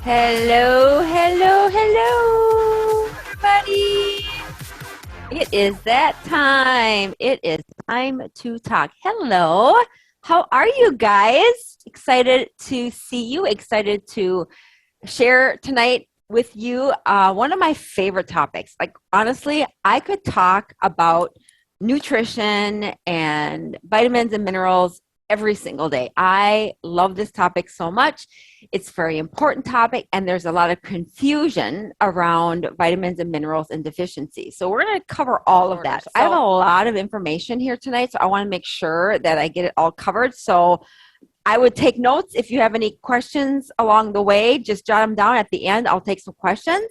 Hello, hello, hello, everybody. It is that time. It is time to talk. Hello. How are you guys? Excited to see you. Excited to share tonight with you one of my favorite topics. Like, honestly, I could talk about nutrition and vitamins and minerals every single day. I love this topic so much. It's a very important topic, and there's a lot of confusion around vitamins and minerals and deficiencies. So we're going to cover all of that. I have a lot of information here tonight, so I want to make sure that I get it all covered. So I would take notes. If you have any questions along the way, just jot them down. At the end, I'll take some questions.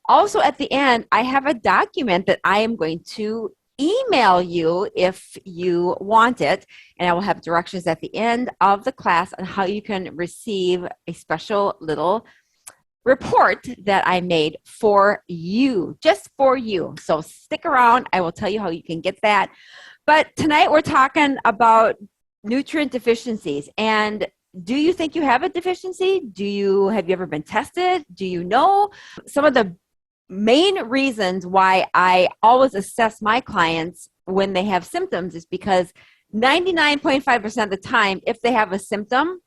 Also, at the end, I have a document that I am going to email you if you want it, and I will have directions at the end of the class on how you can receive a special little report that I made for you, just for you. So stick around. I will tell you how you can get that. But tonight we're talking about nutrient deficiencies. And do you think you have a deficiency? Have you ever been tested? Do you know? Some of the main reasons why I always assess my clients when they have symptoms is because 99.5% of the time, if they have a symptom,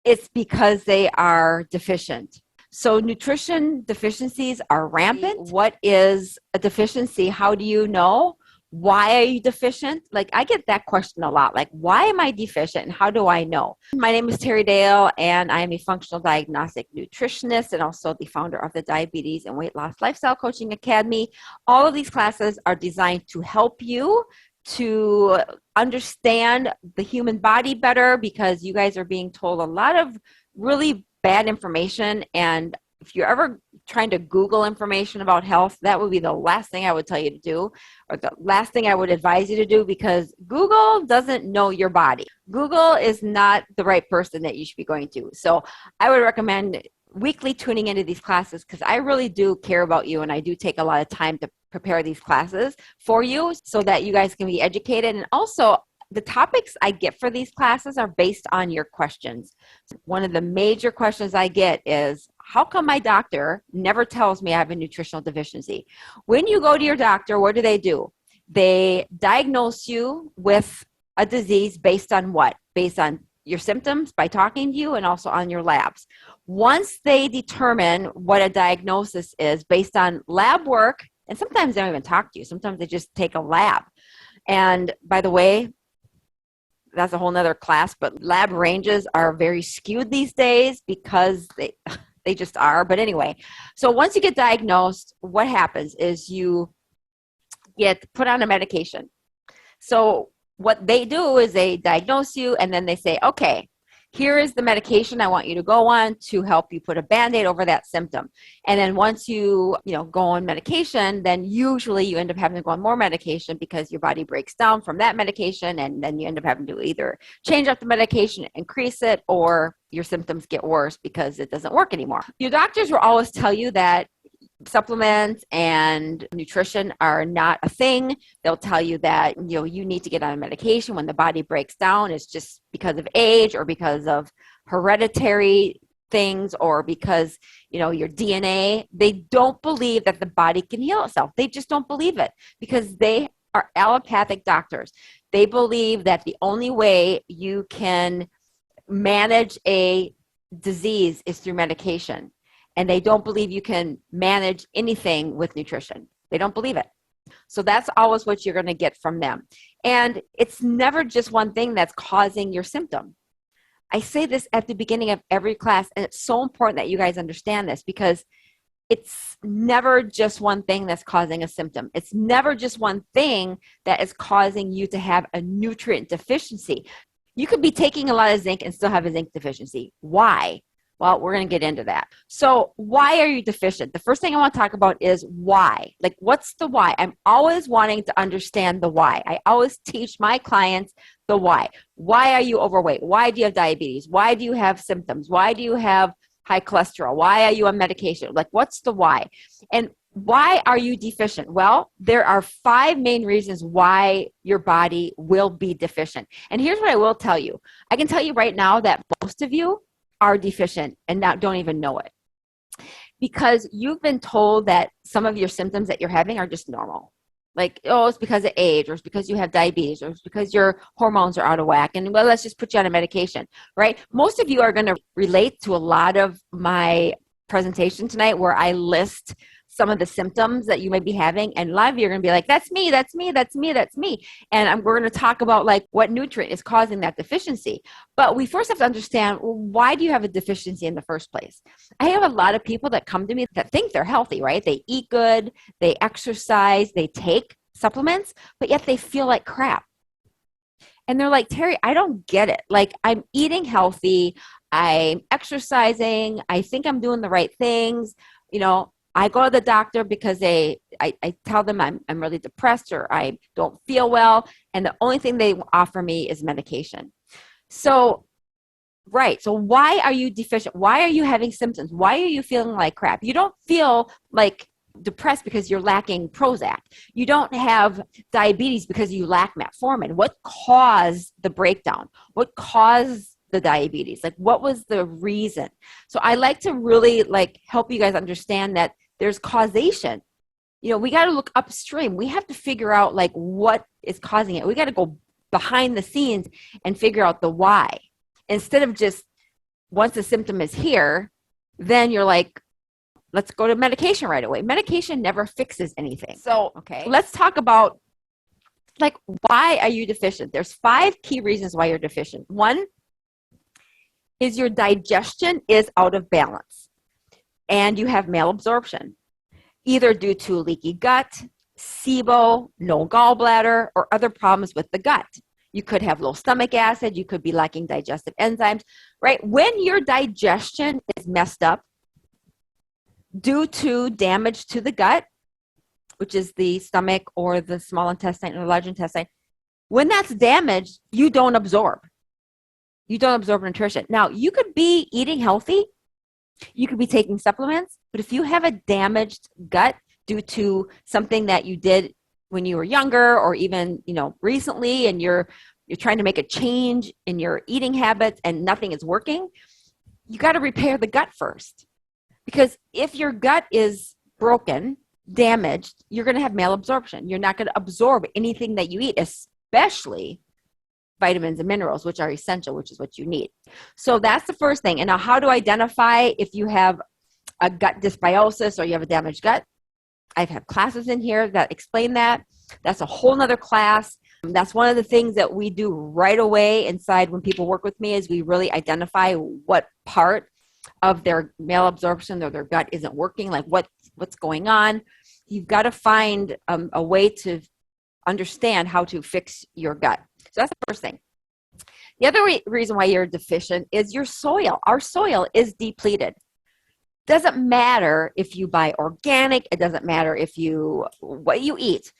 it's because they are deficient. So nutrition deficiencies are rampant. What is a deficiency? How do you know? Why are you deficient? Like, I get that question a lot. Like, why am I deficient and how do I know? My name is Terry Dale, and I am a functional diagnostic nutritionist and also the founder of the Diabetes and Weight Loss Lifestyle Coaching Academy. All of these classes are designed to help you to understand the human body better, because you guys are being told a lot of really bad information. And if you're ever trying to Google information about health, that would be the last thing I would tell you to do, or the last thing I would advise you to do, because Google doesn't know your body. Google is not the right person that you should be going to. So I would recommend weekly tuning into these classes, because I really do care about you, and I do take a lot of time to prepare these classes for you so that you guys can be educated. And also, the topics I get for these classes are based on your questions. One of the major questions I get is, how come my doctor never tells me I have a nutritional deficiency? When you go to your doctor, what do? They diagnose you with a disease based on what? Based on your symptoms, by talking to you, and also on your labs. Once they determine what a diagnosis is based on lab work, and sometimes they don't even talk to you. Sometimes they just take a lab. And by the way, that's a whole nother class, but lab ranges are very skewed these days because they just are. But anyway, so once you get diagnosed, what happens is you get put on a medication. So what they do is they diagnose you, and then they say, okay, here is the medication I want you to go on to help you put a Band-Aid over that symptom. And then once you go on medication, then usually you end up having to go on more medication because your body breaks down from that medication, and then you end up having to either change up the medication, increase it, or your symptoms get worse because it doesn't work anymore. Your doctors will always tell you that supplements and nutrition are not a thing. They'll tell you that you need to get on medication when the body breaks down. It's just because of age, or because of hereditary things, or because your DNA. They don't believe that the body can heal itself. They just don't believe it, because they are allopathic doctors. They believe that the only way you can manage a disease is through medication. And they don't believe you can manage anything with nutrition. They don't believe it. So that's always what you're going to get from them. And it's never just one thing that's causing your symptom. I say this at the beginning of every class, and it's so important that you guys understand this, because it's never just one thing that's causing a symptom. It's never just one thing that is causing you to have a nutrient deficiency. You could be taking a lot of zinc and still have a zinc deficiency. Why? Well, we're going to get into that. So why are you deficient? The first thing I want to talk about is why. Like, what's the why? I'm always wanting to understand the why. I always teach my clients the why. Why are you overweight? Why do you have diabetes? Why do you have symptoms? Why do you have high cholesterol? Why are you on medication? Like, what's the why? And why are you deficient? Well, there are 5 main reasons why your body will be deficient. And here's what I will tell you. I can tell you right now that most of you are deficient and don't even know it. because you've been told that some of your symptoms that you're having are just normal. Like, oh, it's because of age, or it's because you have diabetes, or it's because your hormones are out of whack. And well, let's just put you on a medication, right? Most of you are going to relate to a lot of my presentation tonight where I list some of the symptoms that you may be having. And a lot of you are going to be like, that's me, that's me, that's me, that's me. And we're going to talk about like what nutrient is causing that deficiency. But we first have to understand, well, why do you have a deficiency in the first place? I have a lot of people that come to me that think they're healthy, right? They eat good, they exercise, they take supplements, but yet they feel like crap. And they're like, Terry, I don't get it. Like, I'm eating healthy, I'm exercising, I think I'm doing the right things. I go to the doctor because I tell them I'm really depressed or I don't feel well. And the only thing they offer me is medication. So, right. So why are you deficient? Why are you having symptoms? Why are you feeling like crap? You don't feel like depressed because you're lacking Prozac. You don't have diabetes because you lack metformin. What caused the breakdown? What caused the diabetes? Like, what was the reason? So I like to really help you guys understand that there's causation. We got to look upstream. We have to figure out what is causing it. We got to go behind the scenes and figure out the why. Instead of just once the symptom is here, then you're like, let's go to medication right away. Medication never fixes anything. So, okay, let's talk about why are you deficient? There's 5 key reasons why you're deficient. 1 is your digestion is out of balance and you have malabsorption, either due to leaky gut, SIBO, no gallbladder, or other problems with the gut. You could have low stomach acid. You could be lacking digestive enzymes, right? When your digestion is messed up due to damage to the gut, which is the stomach or the small intestine or large intestine, when that's damaged, you don't absorb. You don't absorb nutrition. Now, you could be eating healthy. You could be taking supplements, but if you have a damaged gut due to something that you did when you were younger or even, recently, and you're trying to make a change in your eating habits and nothing is working, you got to repair the gut first. Because if your gut is broken, damaged, you're going to have malabsorption. You're not going to absorb anything that you eat, especially vitamins and minerals, which are essential, which is what you need. So that's the first thing. And now, how to identify if you have a gut dysbiosis or you have a damaged gut? I've had classes in here that explain that. That's a whole nother class. That's one of the things that we do right away inside when people work with me is we really identify what part of their malabsorption or their gut isn't working, what's going on. You've got to find a way to understand how to fix your gut. So that's the first thing. The other reason why you're deficient is your soil. Our soil is depleted. Doesn't matter if you buy organic. It doesn't matter what you eat.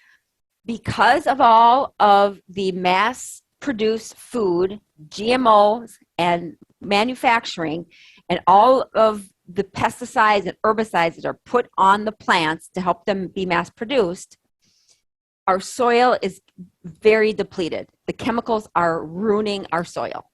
Because of all of the mass-produced food, GMOs, and manufacturing, and all of the pesticides and herbicides that are put on the plants to help them be mass-produced, our soil is very depleted. The chemicals are ruining our soil.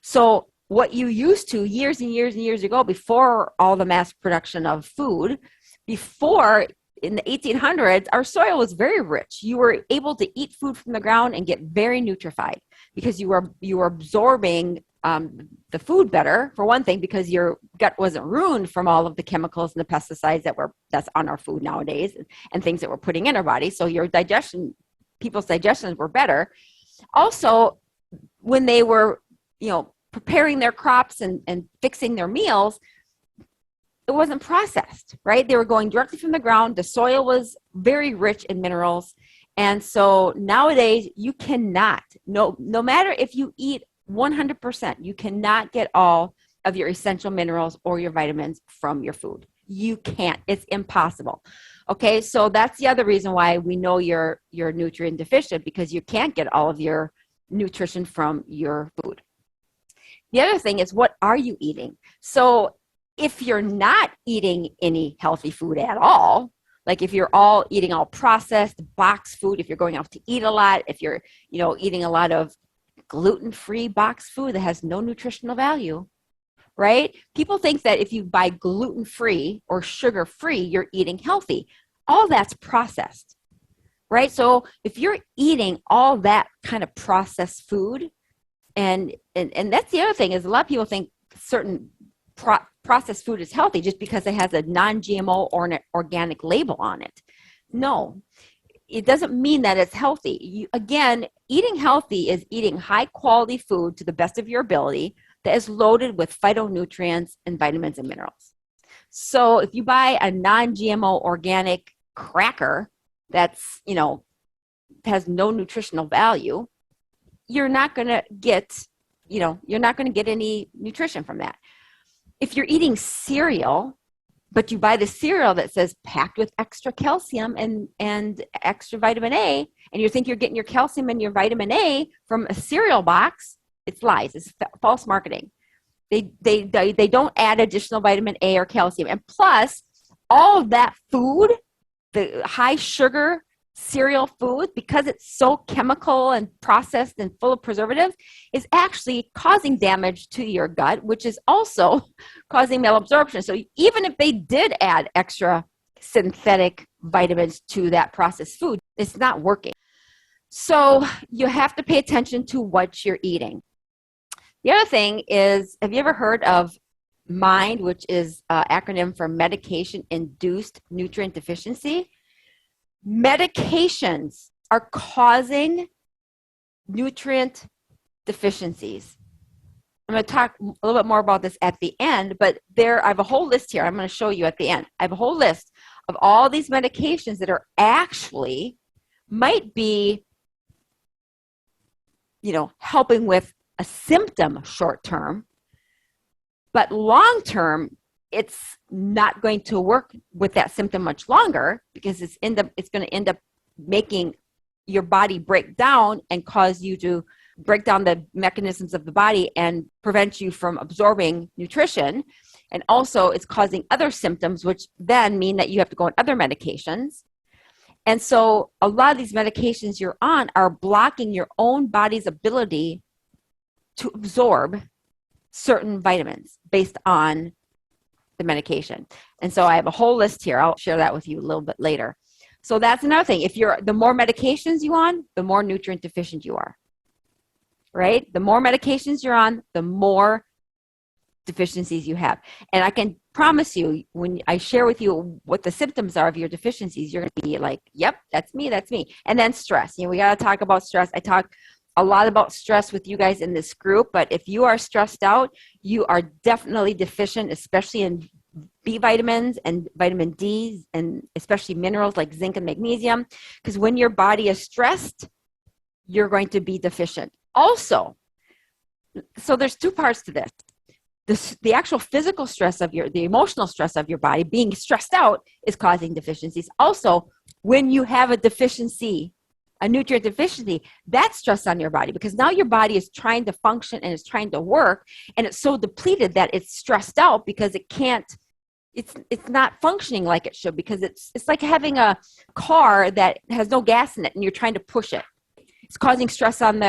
So what you used to years and years and years ago, before all the mass production of food, before in the 1800s, our soil was very rich. You were able to eat food from the ground and get very nutrified because you were absorbing the food better, for one thing, because your gut wasn't ruined from all of the chemicals and the pesticides that's on our food nowadays and things that we're putting in our body. So people's digestions were better. Also, when they were, preparing their crops and fixing their meals, it wasn't processed, right? They were going directly from the ground. The soil was very rich in minerals. And so nowadays you cannot, no matter if you eat 100%, you cannot get all of your essential minerals or your vitamins from your food. You can't. It's impossible. Okay, so that's the other reason why we know you're nutrient deficient, because you can't get all of your nutrition from your food. The other thing is, what are you eating? So if you're not eating any healthy food at all, like if you're eating all processed boxed food, if you're going out to eat a lot, if you're, eating a lot of gluten-free boxed food that has no nutritional value, right? People think that if you buy gluten-free or sugar-free, you're eating healthy. All that's processed, right? So if you're eating all that kind of processed food, and that's the other thing, is a lot of people think certain processed food is healthy just because it has a non-GMO or an organic label on it. No, it doesn't mean that it's healthy. Again, eating healthy is eating high quality food to the best of your ability that is loaded with phytonutrients and vitamins and minerals. So if you buy a non-GMO organic cracker that's, has no nutritional value, you're not going to get, you're not going to get any nutrition from that. If you're eating cereal, but you buy the cereal that says packed with extra calcium and extra vitamin A, and you think you're getting your calcium and your vitamin A from a cereal box, it's lies. It's false marketing. They don't add additional vitamin A or calcium. And plus, all of that food, the high sugar cereal food, because it's so chemical and processed and full of preservatives, is actually causing damage to your gut, which is also causing malabsorption. So even if they did add extra synthetic vitamins to that processed food, it's not working. So you have to pay attention to what you're eating. The other thing is, have you ever heard of MIND, which is an acronym for medication-induced nutrient deficiency? Medications are causing nutrient deficiencies. I'm going to talk a little bit more about this at the end, but I have a whole list here. I'm going to show you at the end. I have a whole list of all these medications that are actually might be, helping with a symptom short term, but long term, it's not going to work with that symptom much longer, because it's going to end up making your body break down and cause you to break down the mechanisms of the body and prevent you from absorbing nutrition. And also it's causing other symptoms, which then mean that you have to go on other medications. And so a lot of these medications you're on are blocking your own body's ability to absorb certain vitamins based on the medication. And so I have a whole list here. I'll share that with you a little bit later. So that's another thing. The more medications you on, the more nutrient deficient you are, right? The more medications you're on, the more deficiencies you have. And I can promise you, when I share with you what the symptoms are of your deficiencies, you're going to be like, yep, that's me. And then stress. We got to talk about stress. I talk a lot about stress with you guys in this group, but if you are stressed out, you are definitely deficient, especially in B vitamins and vitamin D, and especially minerals like zinc and magnesium, because when your body is stressed, you're going to be deficient. Also, so there's two parts to this. The actual physical stress the emotional stress of your body, being stressed out, is causing deficiencies. Also, when you have a deficiency, a nutrient deficiency, that's stress on your body, because now your body is trying to function and is trying to work, and it's so depleted that it's stressed out because it's not functioning like it should, because it's like having a car that has no gas in it and you're trying to push it. It's causing stress on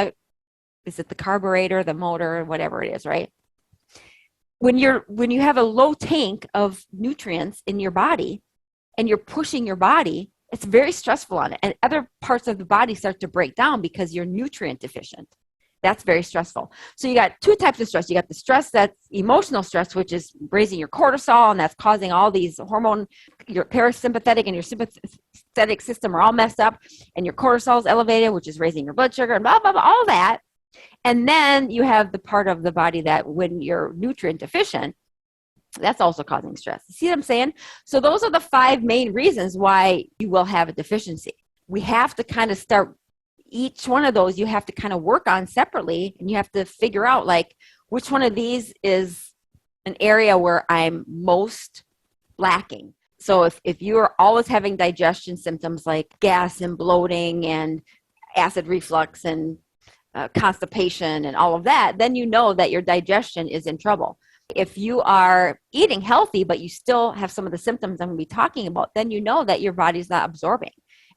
is it the carburetor, the motor, whatever it is, right? When you have a low tank of nutrients in your body and you're pushing your body, it's very stressful on it. And other parts of the body start to break down because you're nutrient deficient. That's very stressful. So you got two types of stress. You got the stress that's emotional stress, which is raising your cortisol, and that's causing all these your parasympathetic and your sympathetic system are all messed up, and your cortisol is elevated, which is raising your blood sugar and blah, blah, blah, all that. And then you have the part of the body that when you're nutrient deficient, that's also causing stress. See what I'm saying? So those are the 5 main reasons why you will have a deficiency. We have to kind of start each one of those. You have to kind of work on separately, and you have to figure out like which one of these is an area where I'm most lacking. So if you are always having digestion symptoms like gas and bloating and acid reflux and constipation and all of that, then you know that your digestion is in trouble. If you are eating healthy, but you still have some of the symptoms I'm going to be talking about, then you know that your body's not absorbing,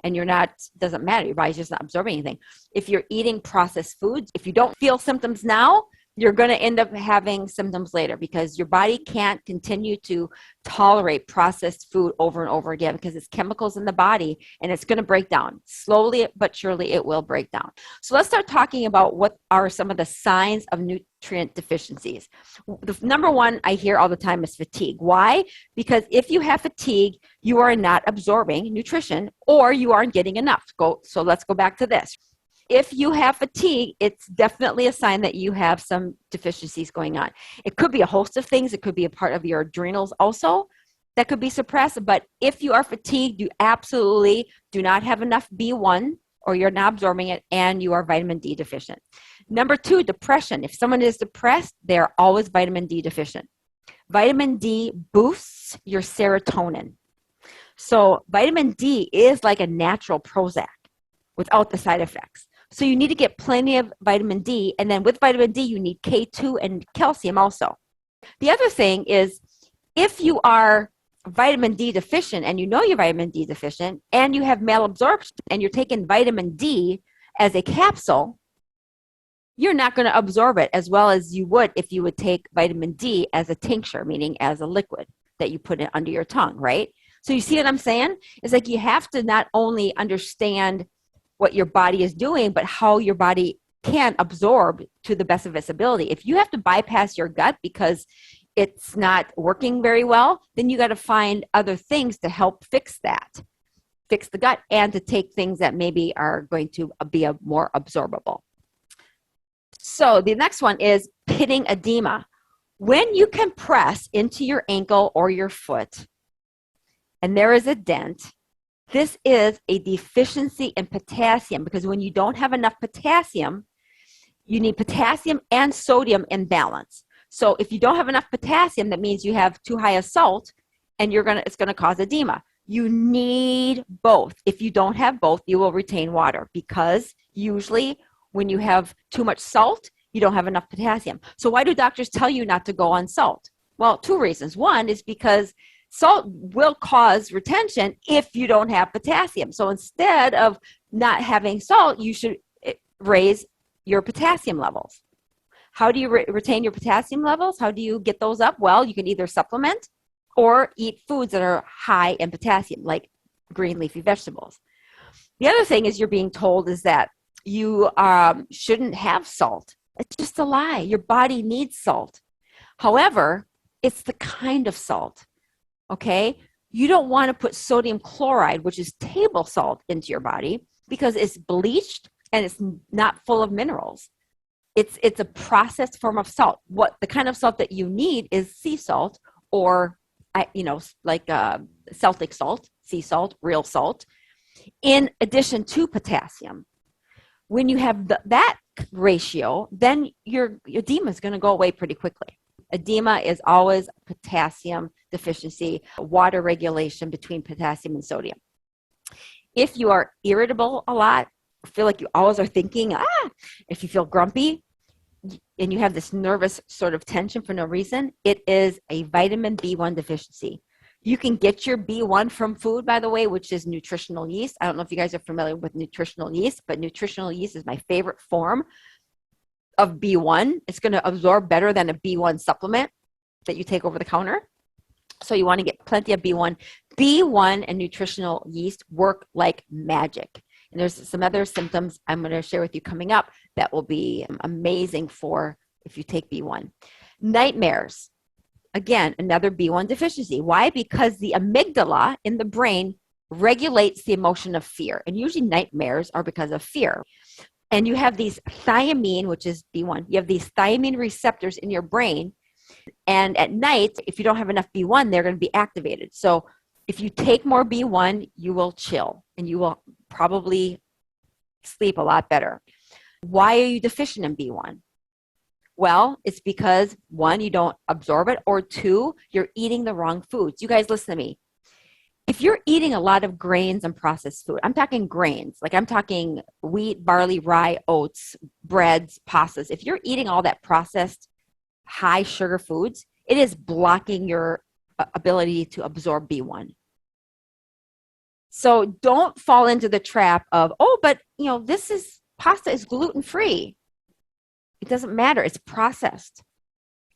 and doesn't matter. Your body's just not absorbing anything. If you're eating processed foods, if you don't feel symptoms now, you're going to end up having symptoms later because your body can't continue to tolerate processed food over and over again because it's chemicals in the body and it's going to break down. Slowly but surely it will break down. So let's start talking about what are some of the signs of nutrient deficiencies. The number one I hear all the time is fatigue. Why? Because if you have fatigue, you are not absorbing nutrition or you aren't getting enough. So let's go back to this. If you have fatigue, it's definitely a sign that you have some deficiencies going on. It could be a host of things. It could be a part of your adrenals also that could be suppressed. But if you are fatigued, you absolutely do not have enough B1 or you're not absorbing it and you are vitamin D deficient. Number two, depression. If someone is depressed, they are always vitamin D deficient. Vitamin D boosts your serotonin. So vitamin D is like a natural Prozac without the side effects. So you need to get plenty of vitamin D. And then with vitamin D, you need K2 and calcium also. The other thing is if you are vitamin D deficient and you know you're vitamin D deficient and you have malabsorption and you're taking vitamin D as a capsule, you're not going to absorb it as well as you would if you would take vitamin D as a tincture, meaning as a liquid that you put it under your tongue, right? So you see what I'm saying? It's like you have to not only understand what your body is doing, but how your body can absorb to the best of its ability. If you have to bypass your gut because it's not working very well, then you got to find other things to help fix that, fix the gut, and to take things that maybe are going to be more absorbable. So the next one is pitting edema. When you compress into your ankle or your foot, and there is a dent, this is a deficiency in potassium because when you don't have enough potassium, you need potassium and sodium in balance. So if you don't have enough potassium, that means you have too high a salt and it's going to cause edema. You need both. If you don't have both, you will retain water because usually when you have too much salt, you don't have enough potassium. So why do doctors tell you not to go on salt? Well, two reasons. One is because salt will cause retention if you don't have potassium. So instead of not having salt, you should raise your potassium levels. How do you retain your potassium levels? How do you get those up? Well, you can either supplement or eat foods that are high in potassium, like green leafy vegetables. The other thing is you're being told is that you shouldn't have salt. It's just a lie. Your body needs salt. However, it's the kind of salt. Okay, you don't want to put sodium chloride, which is table salt, into your body because it's bleached and it's not full of minerals. It's a processed form of salt. What the kind of salt that you need is sea salt or like Celtic salt, sea salt, real salt, in addition to potassium. When you have that ratio, then your edema is going to go away pretty quickly. Edema is always potassium deficiency, water regulation between potassium and sodium. If you are irritable a lot, feel like you always are thinking, if you feel grumpy and you have this nervous sort of tension for no reason, it is a vitamin B1 deficiency. You can get your B1 from food, by the way, which is nutritional yeast. I don't know if you guys are familiar with nutritional yeast, but nutritional yeast is my favorite form of B1. It's going to absorb better than a B1 supplement that you take over the counter. So you want to get plenty of B1. B1 and nutritional yeast work like magic. And there's some other symptoms I'm going to share with you coming up that will be amazing for if you take B1. Nightmares. Again, another B1 deficiency. Why? Because the amygdala in the brain regulates the emotion of fear. And usually nightmares are because of fear. And you have these thiamine, which is B1. You have these thiamine receptors in your brain. And at night, if you don't have enough B1, they're going to be activated. So if you take more B1, you will chill and you will probably sleep a lot better. Why are you deficient in B1? Well, it's because one, you don't absorb it, or two, you're eating the wrong foods. You guys listen to me. If you're eating a lot of grains and processed food, I'm talking grains, like I'm talking wheat, barley, rye, oats, breads, pastas. If you're eating all that processed high sugar foods, it is blocking your ability to absorb B1. So don't fall into the trap of, but this pasta is gluten-free. it doesn't matter. It's processed.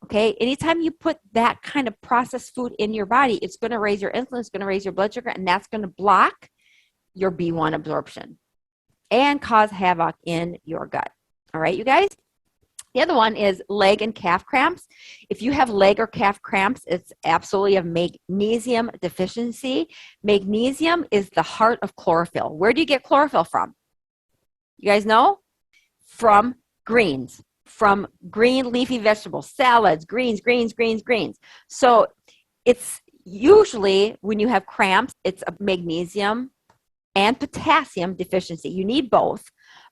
Okay. Anytime you put that kind of processed food in your body, it's going to raise your insulin, it's going to raise your blood sugar, and that's going to block your B1 absorption and cause havoc in your gut. All right, you guys? The other one is leg and calf cramps. If you have leg or calf cramps, it's absolutely a magnesium deficiency. Magnesium is the heart of chlorophyll. Where do you get chlorophyll from? You guys know? From greens, from green leafy vegetables, salads, greens. So it's usually when you have cramps, it's a magnesium and potassium deficiency. You need both,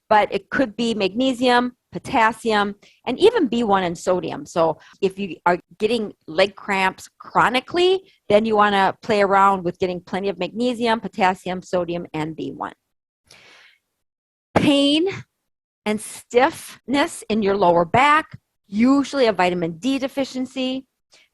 but it could be magnesium, potassium, and even B1 and sodium. So if you are getting leg cramps chronically, then you want to play around with getting plenty of magnesium, potassium, sodium, and B1. Pain and stiffness in your lower back, usually a vitamin D deficiency.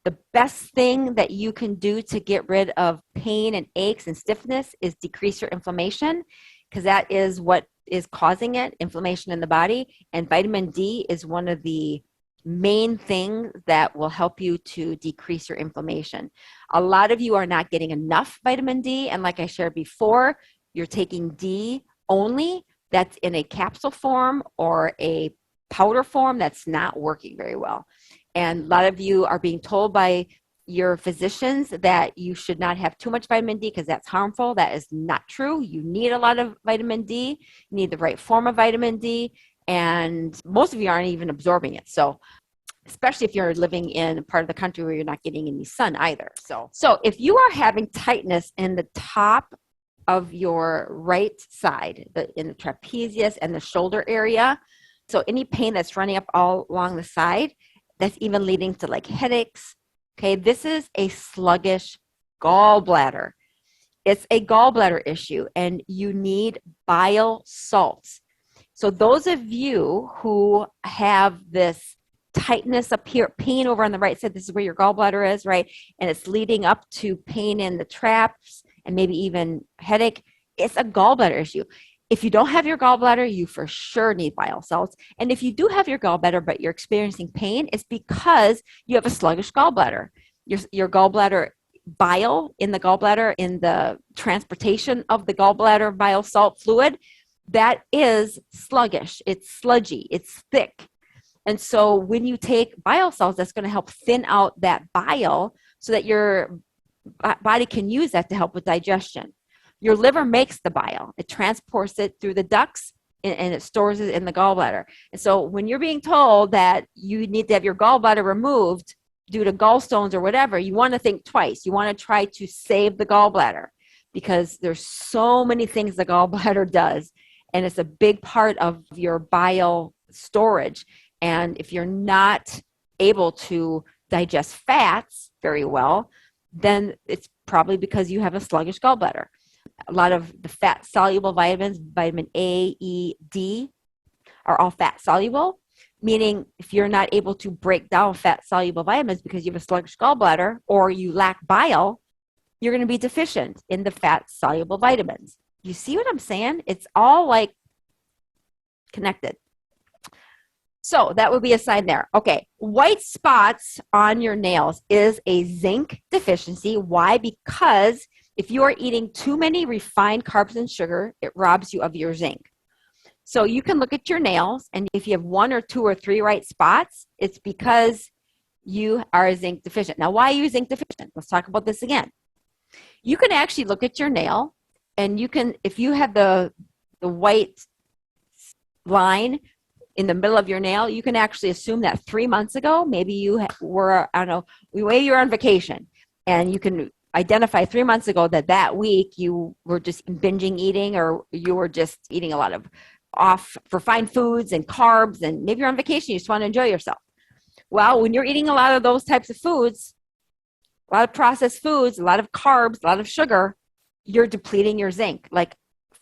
The best thing that you can do to get rid of pain and aches and stiffness is decrease your inflammation, because that is what is causing it, inflammation in the body. And vitamin D is one of the main things that will help you to decrease your inflammation. A lot of you are not getting enough vitamin D. And like I shared before, you're taking D only. That's in a capsule form or a powder form that's not working very well. And a lot of you are being told by your physicians that you should not have too much vitamin D because that's harmful. That is not true. You need a lot of vitamin D. You need the right form of vitamin D. And most of you aren't even absorbing it. So especially if you're living in a part of the country where you're not getting any sun either. So if you are having tightness in the top of your right side, in the trapezius and the shoulder area, so any pain that's running up all along the side, that's even leading to like headaches. Okay, this is a sluggish gallbladder. It's a gallbladder issue, and you need bile salts. So those of you who have this tightness up here, pain over on the right side, this is where your gallbladder is, right? And it's leading up to pain in the traps and maybe even headache. It's a gallbladder issue. If you don't have your gallbladder, you for sure need bile salts. And if you do have your gallbladder, but you're experiencing pain, it's because you have a sluggish gallbladder. Your gallbladder bile in the gallbladder, in the transportation of the gallbladder bile salt fluid, that is sluggish. It's sludgy. It's thick. And so when you take bile salts, that's going to help thin out that bile so that your body can use that to help with digestion. Your liver makes the bile. It transports it through the ducts and it stores it in the gallbladder. And so when you're being told that you need to have your gallbladder removed due to gallstones or whatever, you want to think twice. You want to try to save the gallbladder because there's so many things the gallbladder does. And it's a big part of your bile storage. And if you're not able to digest fats very well, then it's probably because you have a sluggish gallbladder. A lot of the fat soluble vitamins, vitamin A, E, D, are all fat soluble, meaning if you're not able to break down fat soluble vitamins because you have a sluggish gallbladder or you lack bile, you're going to be deficient in the fat soluble vitamins. You see what I'm saying? It's all like connected. So that would be a sign there. Okay, white spots on your nails is a zinc deficiency. Why? Because if you are eating too many refined carbs and sugar, it robs you of your zinc. So you can look at your nails, and if you have 1 or 2 or 3 white spots, it's because you are zinc deficient. Now, why are you zinc deficient? Let's talk about this again. You can actually look at your nail, and you can, if you have the white line in the middle of your nail, you can actually assume that 3 months ago, maybe you were, I don't know, maybe you were on vacation, and you can identify 3 months ago that week you were just binging eating, or you were just eating a lot of off refined foods and carbs, and maybe you're on vacation, you just want to enjoy yourself. Well, when you're eating a lot of those types of foods, a lot of processed foods, a lot of carbs, a lot of sugar, you're depleting your zinc, like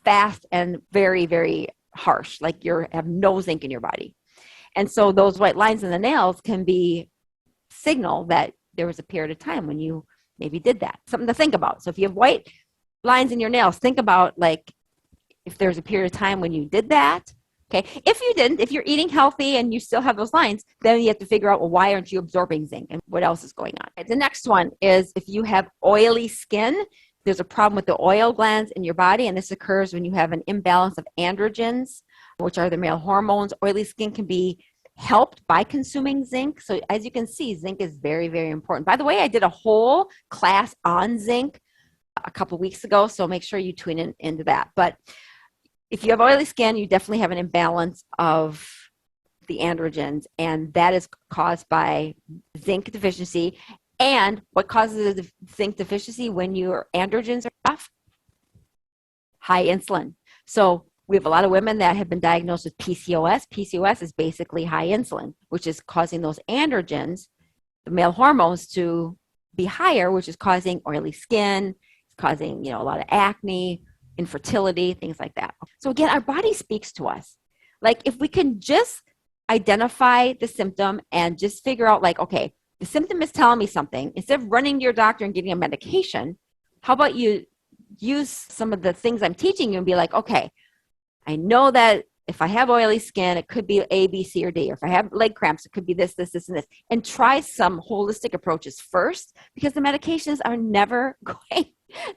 fast and very, very harsh, like you have no zinc in your body. And so those white lines in the nails can be signal that there was a period of time when you maybe did that. Something to think about. So if you have white, lines in your nails, think about like if there's a period of time when you did that, Okay. If you didn't, if you're eating healthy and you still have those lines, then you have to figure out, well, why aren't you absorbing zinc and what else is going on? Okay, the next one is if you have oily skin, there's a problem with the oil glands in your body. And this occurs when you have an imbalance of androgens, which are the male hormones. Oily skin can be helped by consuming zinc. So as you can see, zinc is very, very important. By the way, I did a whole class on zinc a couple of weeks ago. So make sure you tune into that. But if you have oily skin, you definitely have an imbalance of the androgens, and that is caused by zinc deficiency. And what causes a zinc deficiency when your androgens are off? High insulin. So we have a lot of women that have been diagnosed with PCOS. PCOS is basically high insulin, which is causing those androgens, the male hormones, to be higher, which is causing oily skin, it's causing, a lot of acne, infertility, things like that. So again, our body speaks to us. Like if we can just identify the symptom and just figure out like, okay, the symptom is telling me something. Instead of running to your doctor and getting a medication, how about you use some of the things I'm teaching you and be like, okay, I know that if I have oily skin, it could be A, B, C, or D. Or if I have leg cramps, it could be this, this, this, and this. And try some holistic approaches first, because the medications are never going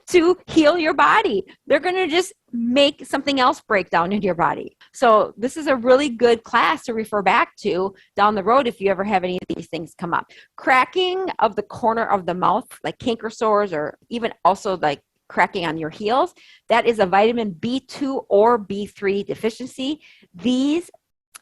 to heal your body. They're going to just make something else break down in your body. So this is a really good class to refer back to down the road if you ever have any of these things come up. Cracking of the corner of the mouth, like canker sores, or even also like cracking on your heels, that is a vitamin B2 or B3 deficiency. These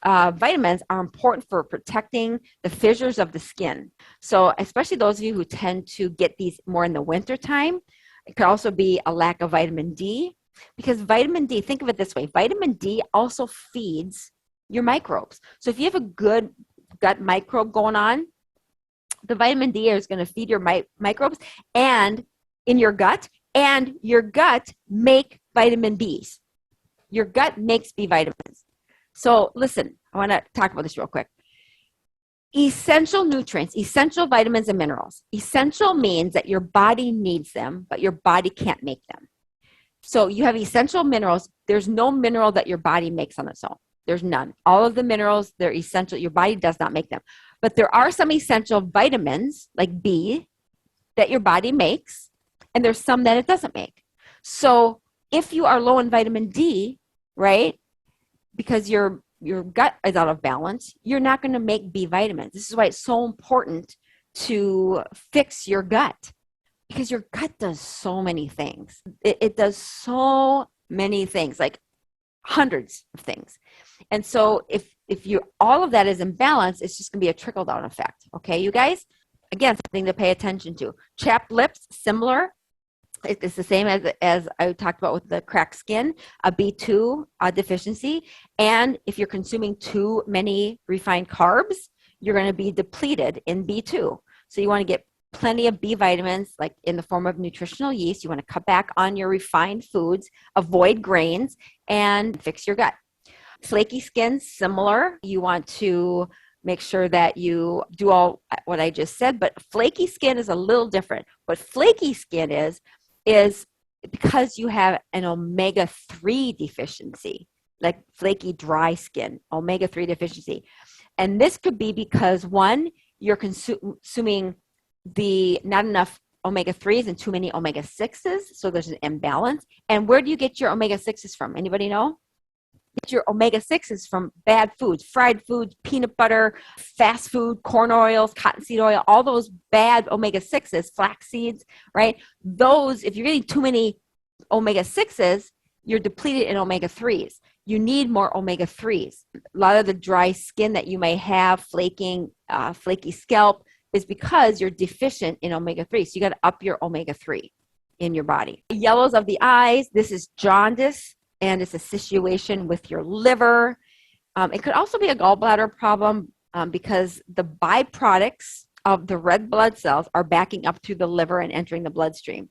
vitamins are important for protecting the fissures of the skin. So especially those of you who tend to get these more in the winter time, it could also be a lack of vitamin D, because vitamin D, think of it this way, vitamin D also feeds your microbes. So if you have a good gut microbe going on, the vitamin D is going to feed your microbes and in your gut, and your gut make vitamin Bs. Your gut makes B vitamins. So listen, I want to talk about this real quick. Essential nutrients, essential vitamins and minerals. Essential means that your body needs them, but your body can't make them. So you have essential minerals. There's no mineral that your body makes on its own. There's none. All of the minerals, they're essential. Your body does not make them. But there are some essential vitamins, like B, that your body makes, and there's some that it doesn't make. So if you are low in vitamin D, right, because your gut is out of balance, you're not going to make B vitamins. This is why it's so important to fix your gut, because your gut does so many things. It does so many things, like hundreds of things. And so if you all of that is in balance, it's just going to be a trickle down effect. Okay, you guys? Again, something to pay attention to. Chapped lips, similar. It's the same as I talked about with the cracked skin, a B2 deficiency. And if you're consuming too many refined carbs, you're going to be depleted in B2. So you want to get plenty of B vitamins, like in the form of nutritional yeast. You want to cut back on your refined foods, avoid grains, and fix your gut. Flaky skin, similar. You want to make sure that you do all what I just said, but flaky skin is a little different. What flaky skin is because you have an omega-3 deficiency, like flaky dry skin, omega-3 deficiency. And this could be because, one, you're consuming not enough omega-3s and too many omega-6s, so there's an imbalance. And where do you get your omega-6s from? Anybody know? Get your omega-6s from bad foods, fried foods, peanut butter, fast food, corn oils, cottonseed oil, all those bad omega-6s, flax seeds, right? Those, if you're getting too many omega-6s, you're depleted in omega-3s. You need more omega-3s. A lot of the dry skin that you may have, flaky scalp, is because you're deficient in omega-3. So you got to up your omega-3 in your body. Yellows of the eyes, this is jaundice, and it's a situation with your liver. It could also be a gallbladder problem because the byproducts of the red blood cells are backing up through the liver and entering the bloodstream.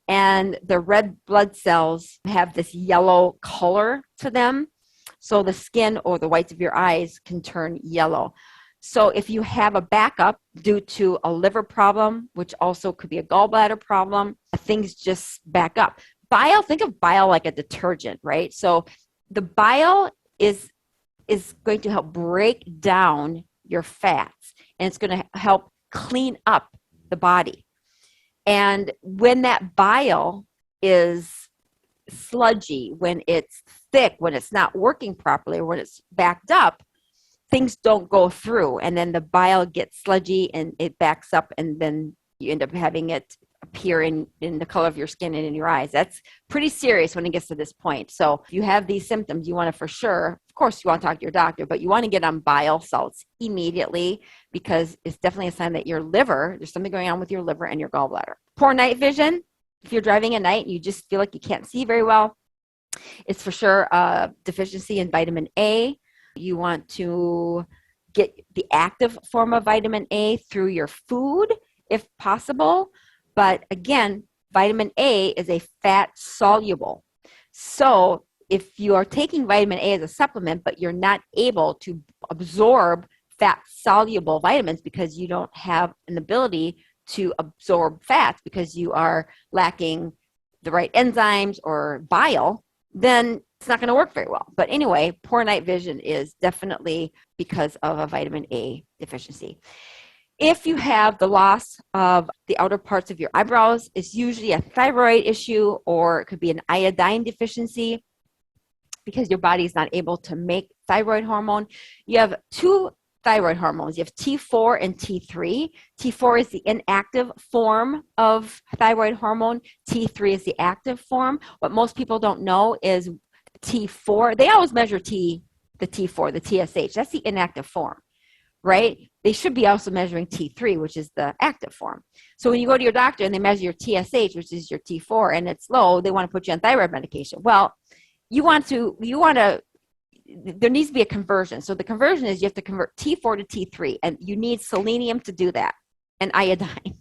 And the red blood cells have this yellow color to them. So the skin or the whites of your eyes can turn yellow. So if you have a backup due to a liver problem, which also could be a gallbladder problem, things just back up. Bile, think of bile like a detergent, right? So the bile is is going to help break down your fats, and it's going to help clean up the body. And when that bile is sludgy, when it's thick, when it's not working properly, or when it's backed up, things don't go through, and then the bile gets sludgy and it backs up, and then you end up having it appear in the color of your skin and in your eyes. That's pretty serious when it gets to this point. So if you have these symptoms, you want to, for sure, of course, you want to talk to your doctor, but you want to get on bile salts immediately, because it's definitely a sign that your liver, there's something going on with your liver and your gallbladder. Poor night vision. If you're driving at night and you just feel like you can't see very well, it's for sure a deficiency in vitamin A. You want to get the active form of vitamin A through your food if possible. But again, vitamin A is a fat soluble. So if you are taking vitamin A as a supplement, but you're not able to absorb fat soluble vitamins because you don't have an ability to absorb fats because you are lacking the right enzymes or bile, then it's not going to work very well. But anyway, poor night vision is definitely because of a vitamin A deficiency. If you have the loss of the outer parts of your eyebrows, it's usually a thyroid issue, or it could be an iodine deficiency because your body is not able to make thyroid hormone. You have two thyroid hormones. You have T4 and T3. T4 is the inactive form of thyroid hormone. T3 is the active form. What most people don't know is T4, they always measure the T4, the TSH. That's the inactive form, right? They should be also measuring T3, which is the active form. So when you go to your doctor and they measure your TSH, which is your T4, and it's low, they want to put you on thyroid medication. Well, there needs to be a conversion. So the conversion is you have to convert T4 to T3, and you need selenium to do that, and iodine.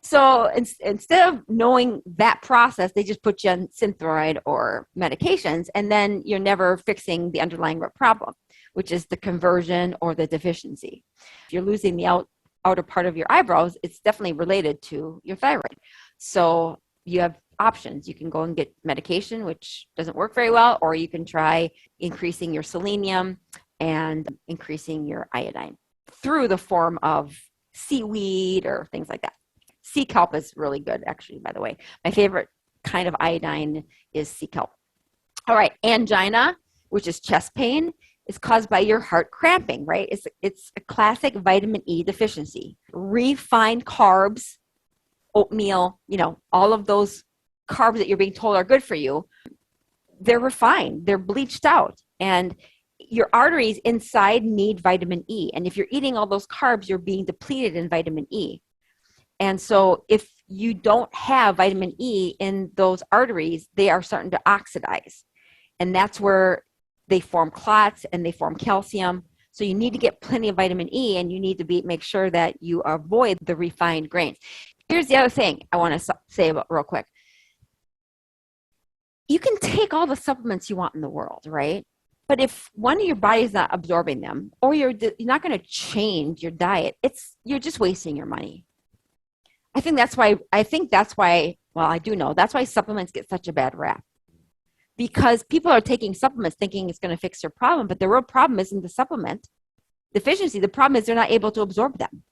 So instead of knowing that process, they just put you on Synthroid or medications, and then you're never fixing the underlying problem, which is the conversion or the deficiency. If you're losing the outer part of your eyebrows, it's definitely related to your thyroid. So you have options. You can go and get medication, which doesn't work very well, or you can try increasing your selenium and increasing your iodine through the form of seaweed or things like that. Sea kelp is really good, actually, by the way. My favorite kind of iodine is sea kelp. All right, angina, which is chest pain, is caused by your heart cramping, right? It's a classic vitamin E deficiency. Refined carbs, oatmeal, all of those carbs that you're being told are good for you, they're refined, they're bleached out, and your arteries inside need vitamin E. And if you're eating all those carbs, you're being depleted in vitamin E. And so if you don't have vitamin E in those arteries, they are starting to oxidize. And that's where they form clots and they form calcium. So you need to get plenty of vitamin E, and you need to make sure that you avoid the refined grains. Here's the other thing I want to say about real quick. You can take all the supplements you want in the world, right? But if one of your body's not absorbing them, or you're not going to change your diet, you're just wasting your money. I think that's why, well, I do know, that's why supplements get such a bad rap. Because people are taking supplements thinking it's going to fix their problem, but the real problem isn't the supplement deficiency. The problem is they're not able to absorb them,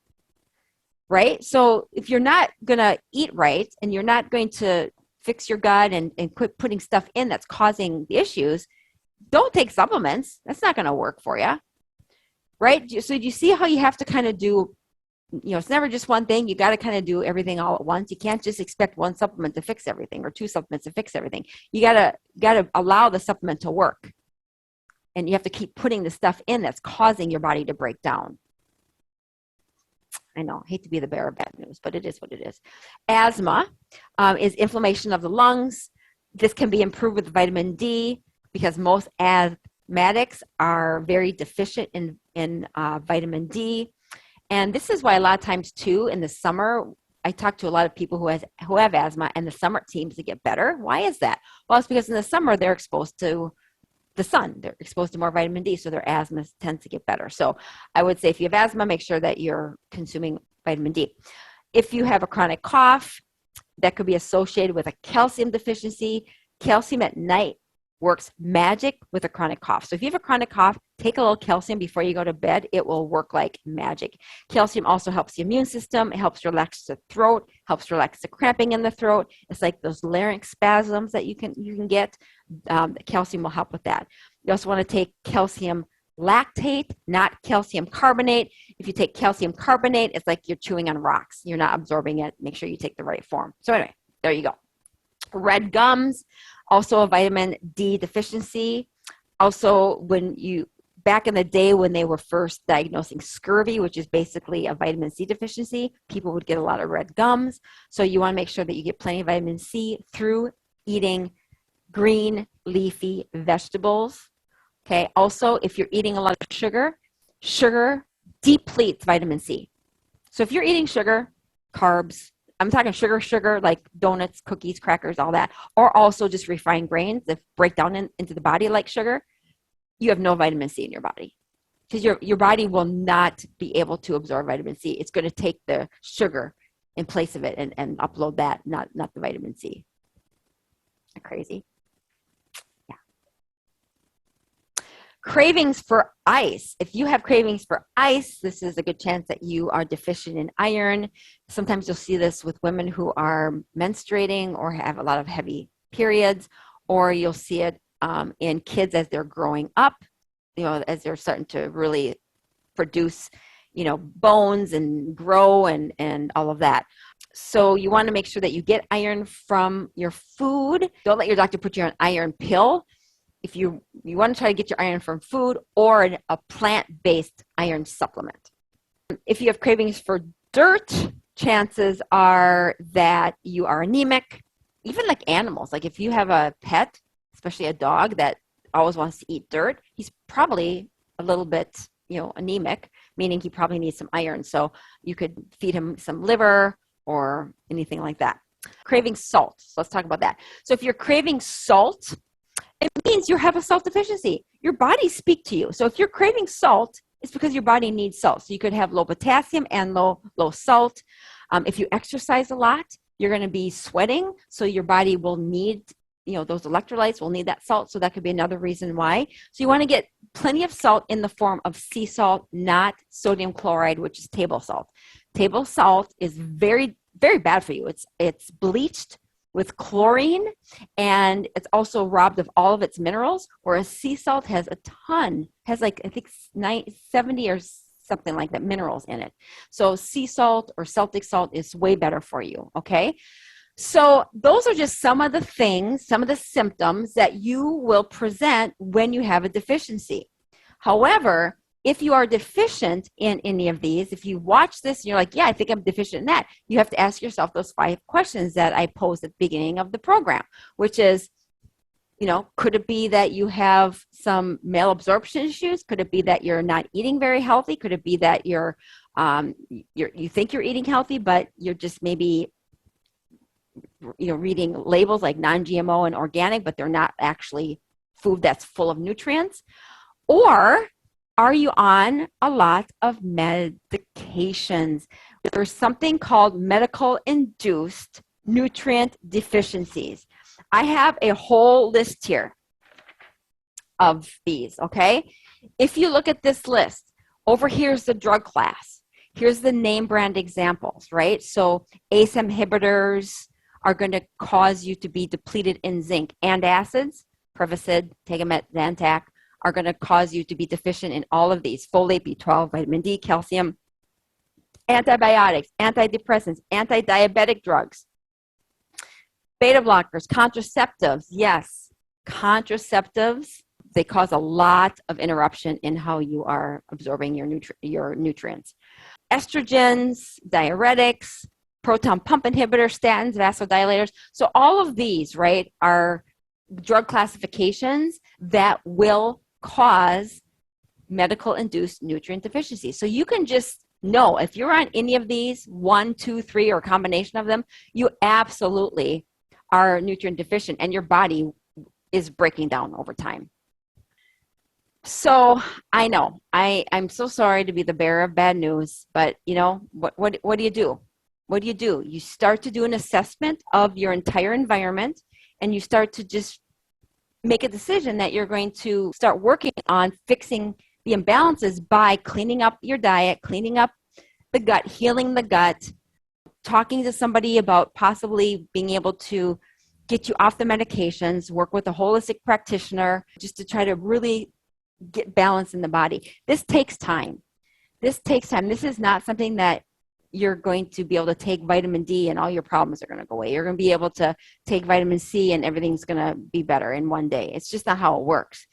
right? So if you're not going to eat right, and you're not going to fix your gut and quit putting stuff in that's causing the issues, don't take supplements. That's not going to work for you, right? So do you see how you have to kind of do, it's never just one thing. You got to kind of do everything all at once. You can't just expect one supplement to fix everything, or two supplements to fix everything. You got to allow the supplement to work, and you have to keep putting the stuff in that's causing your body to break down. I know, I hate to be the bearer of bad news, but it is what it is. Asthma is inflammation of the lungs. This can be improved with vitamin D, because most asthmatics are very deficient in vitamin D. And this is why a lot of times too, in the summer, I talk to a lot of people who have asthma, and the summer it seems to get better. Why is that? Well, it's because in the summer they're exposed to the sun. They're exposed to more vitamin D, so their asthma tends to get better. So I would say if you have asthma, make sure that you're consuming vitamin D. If you have a chronic cough, that could be associated with a calcium deficiency. Calcium at night works magic with a chronic cough. So if you have a chronic cough, take a little calcium before you go to bed. It will work like magic. Calcium also helps the immune system. It helps relax the throat, helps relax the cramping in the throat. It's like those larynx spasms that you can get. Calcium will help with that. You also want to take calcium lactate, not calcium carbonate. If you take calcium carbonate, it's like you're chewing on rocks. You're not absorbing it. Make sure you take the right form. So anyway, there you go. Red gums, also a vitamin D deficiency. Also, back in the day when they were first diagnosing scurvy, which is basically a vitamin C deficiency, people would get a lot of red gums. So you want to make sure that you get plenty of vitamin C through eating green leafy vegetables. Okay. Also, if you're eating a lot of sugar, sugar depletes vitamin C. So if you're eating sugar, carbs, I'm talking sugar, like donuts, cookies, crackers, all that, or also just refined grains that break down into the body like sugar, you have no vitamin C in your body because your body will not be able to absorb vitamin C. It's going to take the sugar in place of it and upload that, not the vitamin C. Crazy. Cravings for ice. If you have cravings for ice, this is a good chance that you are deficient in iron. Sometimes you'll see this with women who are menstruating or have a lot of heavy periods, or you'll see it in kids as they're growing up, as they're starting to really produce, bones and grow and all of that. So you want to make sure that you get iron from your food. Don't let your doctor put you on an iron pill. If you want to try to get your iron from food or a plant-based iron supplement. If you have cravings for dirt, chances are that you are anemic. Even like animals, like if you have a pet, especially a dog that always wants to eat dirt, he's probably a little bit, anemic, meaning he probably needs some iron. So you could feed him some liver or anything like that. Craving salt. So let's talk about that. So if you're craving salt, it means you have a salt deficiency. Your body speaks to you. So if you're craving salt, it's because your body needs salt. So you could have low potassium and low salt. If you exercise a lot, you're going to be sweating. So your body will need, those electrolytes will need that salt. So that could be another reason why. So you want to get plenty of salt in the form of sea salt, not sodium chloride, which is table salt. Table salt is very, very bad for you. It's bleached with chlorine, and it's also robbed of all of its minerals, whereas sea salt has like, I think 70 or something like that minerals in it. So sea salt or Celtic salt is way better for you, okay? So those are just some of the things, some of the symptoms that you will present when you have a deficiency. However, if you are deficient in any of these, if you watch this and you're like, yeah, I think I'm deficient in that, you have to ask yourself those 5 questions that I posed at the beginning of the program, which is, could it be that you have some malabsorption issues? Could it be that you're not eating very healthy? Could it be that you think you're eating healthy, but you're just maybe, reading labels like non-GMO and organic, but they're not actually food that's full of nutrients? Or are you on a lot of medications? There's something called medical-induced nutrient deficiencies. I have a whole list here of these, okay? If you look at this list, over here's the drug class. Here's the name brand examples, right? So ACE inhibitors are going to cause you to be depleted in zinc. And acids, Prevacid, Tegamet, Zantac, are going to cause you to be deficient in all of these: folate, B12, vitamin D, calcium, antibiotics, antidepressants, anti-diabetic drugs, beta blockers, contraceptives. Yes, contraceptives, they cause a lot of interruption in how you are absorbing your nutrients. Estrogens, diuretics, proton pump inhibitors, statins, vasodilators. So all of these, right, are drug classifications that will cause medical-induced nutrient deficiency. So you can just know if you're on any of these, 1, 2, 3, or a combination of them, you absolutely are nutrient deficient and your body is breaking down over time. So I know I'm so sorry to be the bearer of bad news, but what do you do? What do you do? You start to do an assessment of your entire environment, and you start to just make a decision that you're going to start working on fixing the imbalances by cleaning up your diet, cleaning up the gut, healing the gut, talking to somebody about possibly being able to get you off the medications, work with a holistic practitioner, just to try to really get balance in the body. This takes time. This takes time. This is not something that you're going to be able to take vitamin D and all your problems are going to go away. You're going to be able to take vitamin C and everything's going to be better in one day. It's just not how it works.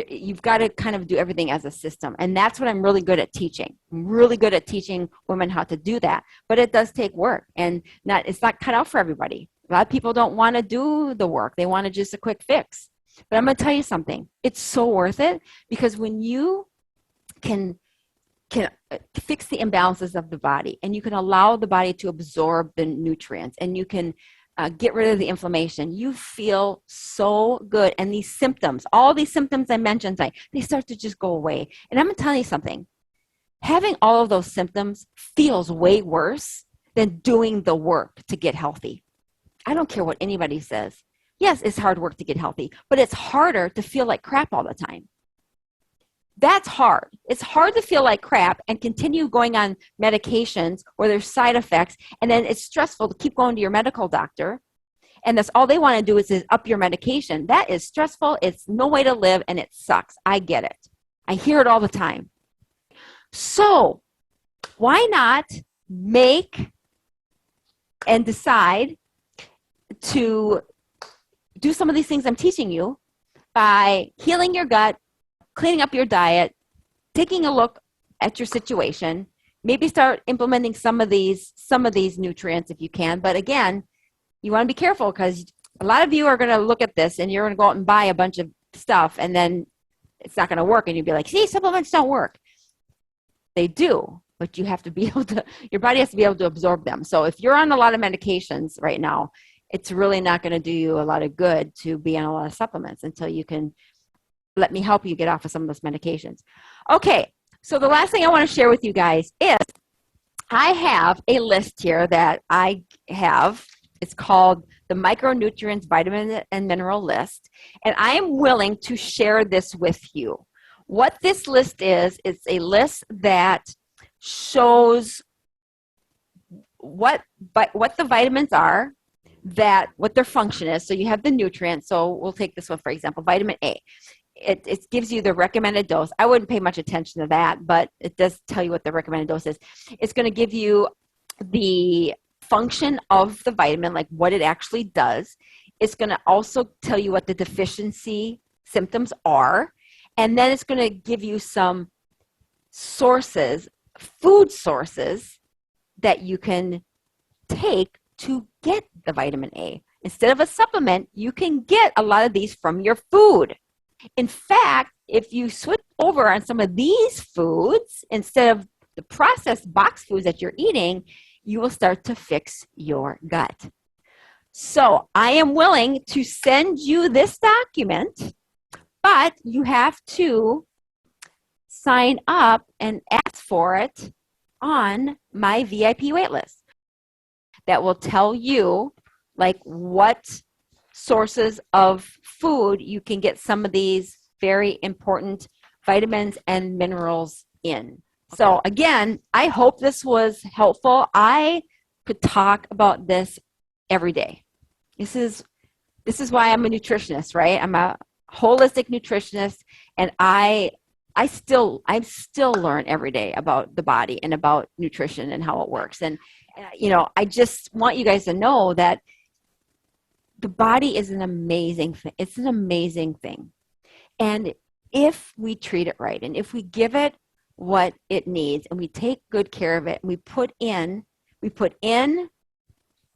You've got to kind of do everything as a system. And that's what I'm really good at teaching. I'm really good at teaching women how to do that. But it does take work, and it's not cut out for everybody. A lot of people don't want to do the work. They want just a quick fix. But I'm going to tell you something. It's so worth it, because when you can fix the imbalances of the body, and you can allow the body to absorb the nutrients, and you can get rid of the inflammation, you feel so good. And these symptoms, all these symptoms I mentioned tonight, they start to just go away. And I'm going to tell you something. Having all of those symptoms feels way worse than doing the work to get healthy. I don't care what anybody says. Yes, it's hard work to get healthy, but it's harder to feel like crap all the time. That's hard. It's hard to feel like crap and continue going on medications where there's side effects, and then it's stressful to keep going to your medical doctor, and that's all they want to do is up your medication. That is stressful. It's no way to live, and it sucks. I get it. I hear it all the time. So why not make and decide to do some of these things I'm teaching you by healing your gut, cleaning up your diet, taking a look at your situation, maybe start implementing some of these nutrients if you can. But again, you want to be careful, because a lot of you are going to look at this and you're going to go out and buy a bunch of stuff, and then it's not going to work. And you'll be like, see, supplements don't work. They do, but you have to be able to, your body has to be able to absorb them. So if you're on a lot of medications right now, it's really not going to do you a lot of good to be on a lot of supplements until you can let me help you get off of some of those medications. Okay, so the last thing I want to share with you guys is I have a list here that I have. It's called the Micronutrients, Vitamin and Mineral List, and I am willing to share this with you. What this list is, it's a list that shows what the vitamins are, what their function is. So you have the nutrients. So we'll take this one, for example, vitamin A. It gives you the recommended dose. I wouldn't pay much attention to that, but it does tell you what the recommended dose is. It's going to give you the function of the vitamin, like what it actually does. It's going to also tell you what the deficiency symptoms are. And then it's going to give you some sources, food sources, that you can take to get the vitamin A. Instead of a supplement, you can get a lot of these from your food. In fact, if you switch over on some of these foods instead of the processed box foods that you're eating, you will start to fix your gut. So I am willing to send you this document, but you have to sign up and ask for it on my VIP waitlist. That will tell you like what sources of food you can get some of these very important vitamins and minerals in. So again, I hope this was helpful. I could talk about this every day. This is why I'm a nutritionist, right? I'm a holistic nutritionist, and I still learn every day about the body and about nutrition and how it works. And I just want you guys to know that the body is an amazing thing. It's an amazing thing. And if we treat it right, and if we give it what it needs, and we take good care of it, and we put in,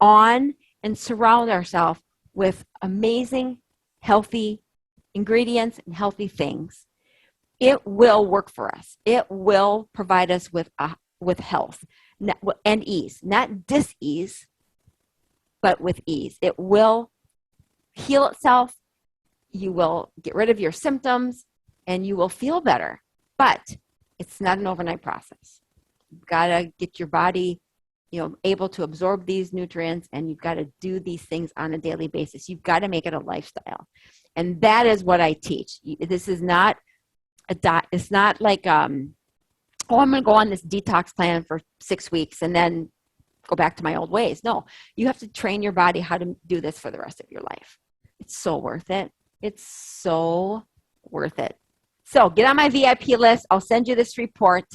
on, and surround ourselves with amazing, healthy ingredients and healthy things, it will work for us. It will provide us with health and ease, not dis-ease, but with ease. It will heal itself. You will get rid of your symptoms, and you will feel better. But it's not an overnight process. You've got to get your body able to absorb these nutrients, and you've got to do these things on a daily basis. You've got to make it a lifestyle. And that is what I teach. This is not it's not like, I'm going to go on this detox plan for 6 weeks and then go back to my old ways. No, you have to train your body how to do this for the rest of your life. It's so worth it. It's so worth it. So get on my VIP list. I'll send you this report,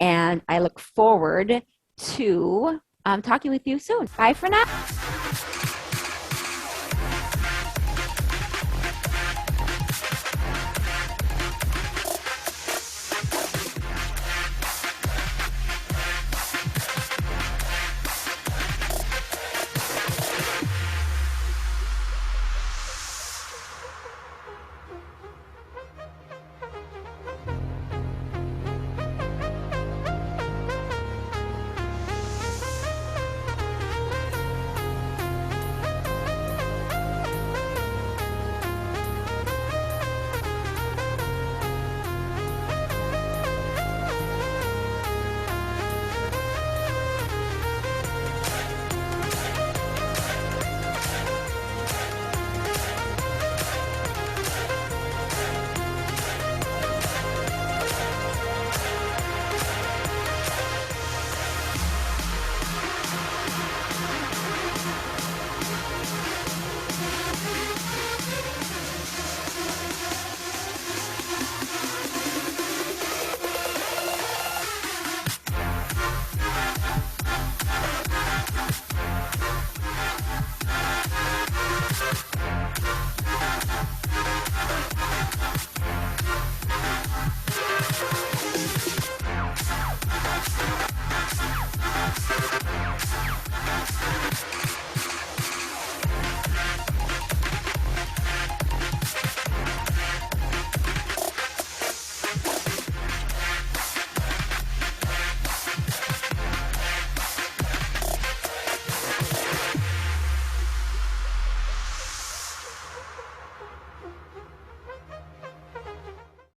and I look forward to talking with you soon. Bye for now.